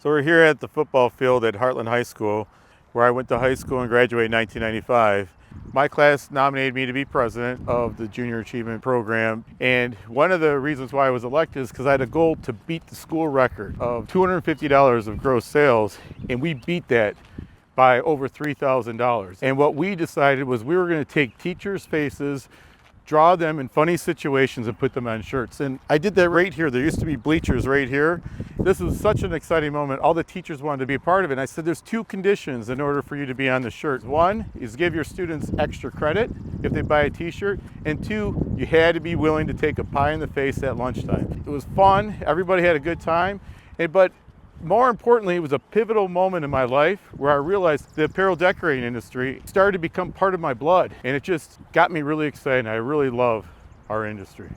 So we're here at the football field at Heartland High School, where I went to high school and graduated in 1995. My class nominated me to be president of the Junior Achievement Program, and one of the reasons why I was elected is because I had a goal to beat the school record of $250 of gross sales, and we beat that by over $3,000. And what we decided was we were going to take teachers' faces, draw them in funny situations, and put them on shirts. And I did that right here. There used to be bleachers right here. This was such an exciting moment. All the teachers wanted to be a part of it. And I said, there's two conditions in order for you to be on the shirt. One is give your students extra credit if they buy a t-shirt. And two, you had to be willing to take a pie in the face at lunchtime. It was fun. Everybody had a good time. But more importantly, it was a pivotal moment in my life where I realized the apparel decorating industry started to become part of my blood, and it just got me really excited. I really love our industry.